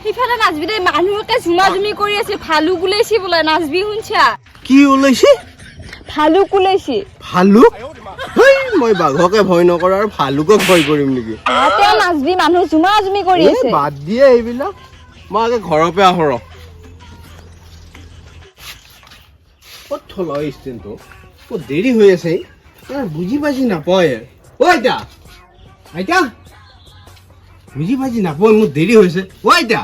সিফালে নাচবি দে মানুহকে জুমা-জুমি কৰি আছে ভালুক ওলাইছে বোলে নাচবি শুনছা কি ওলাইছে ভালুক ওলাইছে ভালুক মই বাঘকে ভয় নকৰা আৰু ভালুকক ভয় কৰিম নেকি তে নাচবি মানুহ জুমা-জুমি কৰি আছে বাদ দিয়ে এইবিলাক মই আগে ঘৰৰ পৰা আহৰ ক'ত থলা ষ্টেণ্ডটো ক'ত দেৰি হৈ আছে বুজি পাইছি নাপায় ঐ আইতা আইতা বুজি পাইছি নাপায় মোৰ দেৰি হৈছে ঐ আইতা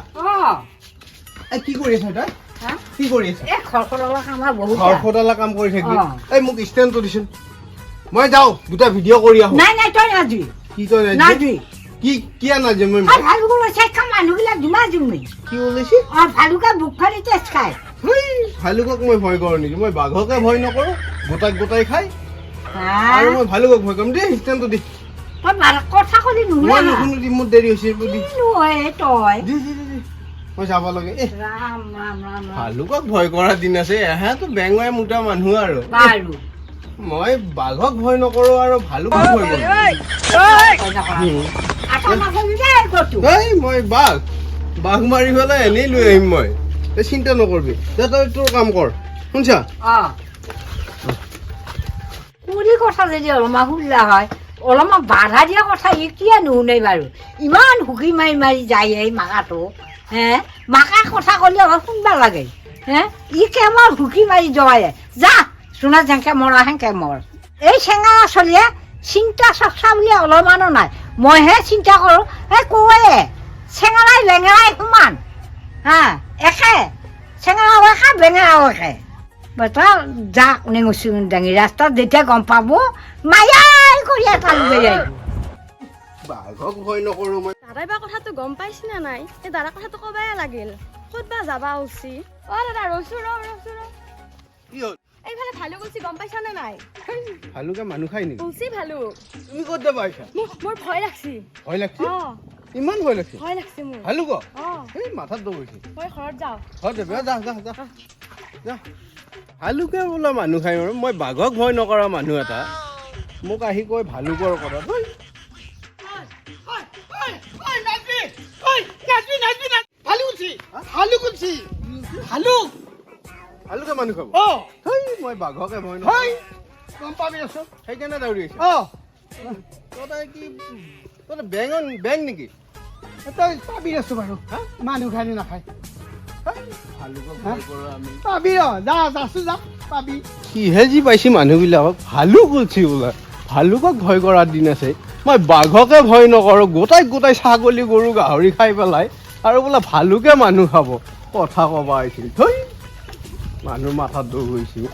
কি কৰি আছা তই কি কৰি আছা খৰখদলা কাম কৰি থাকিবি এই মোক ষ্টেণ্ডটো দিছোন মই যাওঁ দুটা ভিডিঅ' কৰি আহোঁ নাই তই নাজবি কি তই নাজবি কি কিয় নাজবি মই ভালুক ওলাইছে মানুহবিলাক জুমা-জুমি কি ওলাইছে ভালুকে বুক ফালি তেজ খায় ভালুকক মই ভয় কৰোঁ নেকি মই বাঘকে ভয় নকৰোঁ গোটাই গোটাই খাই আৰু মই ভালুকক ভয় কৰিম দেই ষ্টেণ্ডটো দি কথা কলি মই নুশুনো দি মোৰ দেৰি হৈছে মই যাব লাগে ভালুকক ভয় কৰা দিন আছে এহেতো বেঙাই মোটা মানুহ আৰু মই বাঘক ভয় নকৰোঁ আৰু ভালুকক ভয় কৰোঁ মই বাঘ মাৰি পেলাই এনেই লৈ আহিম মই তই চিন্তা নকৰিবি তই তোৰ কাম কৰ শুনছা কুৰি কথা যদি অলপমান শুনিলা হয় অলপমান বাধা দিয়া কথা ই কিয় নুশুনে বাৰু ইমান হুকি মাৰি মাৰি যায় এই মাকাটো মাকা কথা ক'লে অলপ শুনবা লাগে ই কেমৰ হুকি মাৰি যোৱাই যা চোনা যেনেকে মৰা সেনেকে মৰ এই চেঙাৰা চলিয়ে চিন্তা চৰ্চা বুলি অলপমানো নাই মইহে চিন্তা কৰোঁ কয়ে চেঙাৰাই লেঙেৰাই সমান একে চেঙাৰাও একে বেঙেৰাও একে বেটা যাক নেঙুচি দাঙি ৰাস্তাত যেতিয়া গম পাব মায়াই কৰি এটা লৈ আহিব বাঘক ভয় নকৰোঁ মই দাদাই বা কথাটো গম পাইছি না নাই এই দাদাৰ কথাটো ক'বাই লাগিল ক'ত বা যাবা উচিত দাদা ৰচো কি হ'ল এইফালে ভালুক উচি গম পাইছা নে নাই ভালুকে মানুহ খাই নেকি উচি ভালুক তুমি ক'ত যাবা আহিছা মোৰ ভয় লাগছি ভয় লাগছে ইমান ভয় লাগছে মোৰ ভালুক এই মাথাত দৌৰিছে মই ঘৰত যাওঁ ঘৰত যাবি যা ভালুকে বোলা মানুহ খাই মাৰো মই বাঘক ভয় নকৰা মানুহ এটা মোক আহি কয় ভালুকৰ কথা ভালুকে মানুহ খাব মই বাঘকে ভয় নকৰোঁ গম পাবি আছো সেইকাৰণে দৌৰি আহিছে তই কি তই বেং নেকি তই পাবি আছো বাৰু মানুহ খাই নাখায় কিহে যি পাইছি মানুহবিলাকক ভালুক উঠি বোলে ভালুকক ভয় কৰাৰ দিন আছে মই বাঘকে ভয় নকৰোঁ গোটাই ছাগলী গৰু গাহৰি খাই পেলাই আৰু বোলে ভালুকে মানুহ খাব কথা ক'বা আহিছিল থৈ মানুহ মাথাত দৌৰ হৈছিল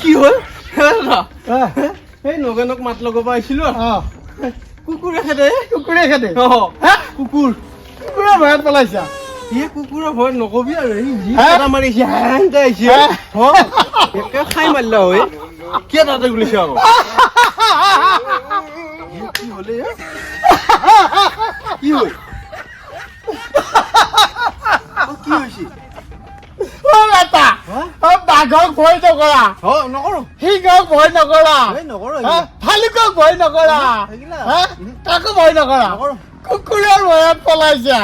কি হ'ল সেই নগেনক মাত লগাব আহিছিলো কুকুৰে খেদে কুকুৰৰ ভয়ত পেলাইছা কুকুৰৰ ভয়ত নকবি আৰু মাৰিছে একে খাই মাৰিলা হয় কিয় তাতে গুলিছে আকৌ কি হলে কি হ'ল কি হৈছে বাঘক ভয় নকৰা নকৰো সিংহক ভয় নকৰা ভালুকক ভয় নকৰা কাকো ভয় নকৰা কুকুৰৰ ভয়ত পলাইছা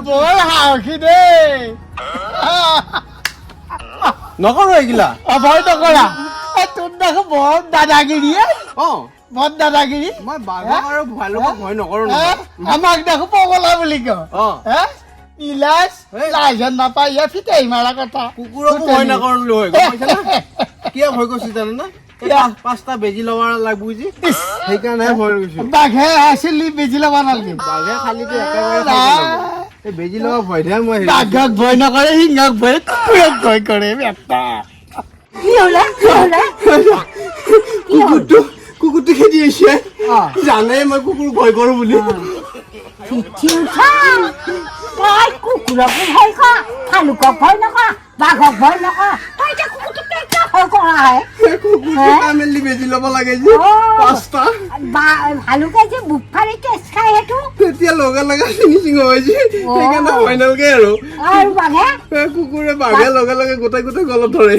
বৰ সাহসী দেই নকৰো এইগিলা ভয় নকৰা তোৰ দেখোন বহুত দাদাগিৰি বহুত দাদাগিৰি মই বাঘক আৰু ভালুকক ভয় নকৰো আমাক দেখো পগলা বুলি কয় ইলাজ লাইজন নাপায় ইয়াৰ ফিটাই মাৰা কথা কুকুৰকো ভয় নকৰো কিয় ভয় কৰিছে জানো না 5টা বেজি ল'ব লাগব বুজি সেইকাৰণে ভয় কৰিছো বাঘে আছিল বেজি ল'ব নালাগে বাঘে খালি এই বেজি ল'ব ভয় দে মই বাঘক ভয় নকৰে সিংহক ভয় কুকুৰক ভয় কৰে বেটা কুকুৰটো খেদি আহিছে জানে মই কুকুৰ ভয় কৰো বুলি কুকুৰকো ভয় কৰ ভালুকক ভয় নকৰ বাঘক ভয় নকৰ তই এতিয়া কুকুৰটোক ভয় কৰা হে কুকুৰটো কামেলি বেজি ল'ব লাগে যে অ'। 5টা ভালুকে যে বুক ফাৰি তেজ খাই সেইটো তেতিয়া লগে লগে চিঙি হৈছে সেইকাৰণে ফাইনেলকে আৰু মানে কুকুৰে বাঘে লগে লগে গোটাই গোটাই গলত ধৰে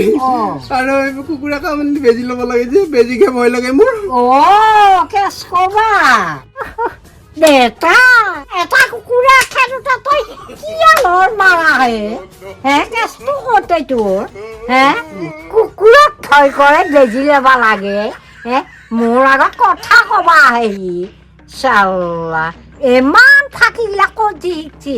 আৰু এইবোৰ কুকুৰে কামেলি বেজি ল'ব লাগে যে বেজি খাই ভয় লাগে মোৰ কেচ কবা দেতা এটা কুকুৰা খাটোতা তই কিয়ালৰ মাৰা হে কেচটো কতে তোৰ হে কুকুৰক ভয় কৰে বেজি ল'ব লাগে হে মোৰ আগত কথা কবা আহে চাল্লা ইমান থাকিলে ক'ত শিকছি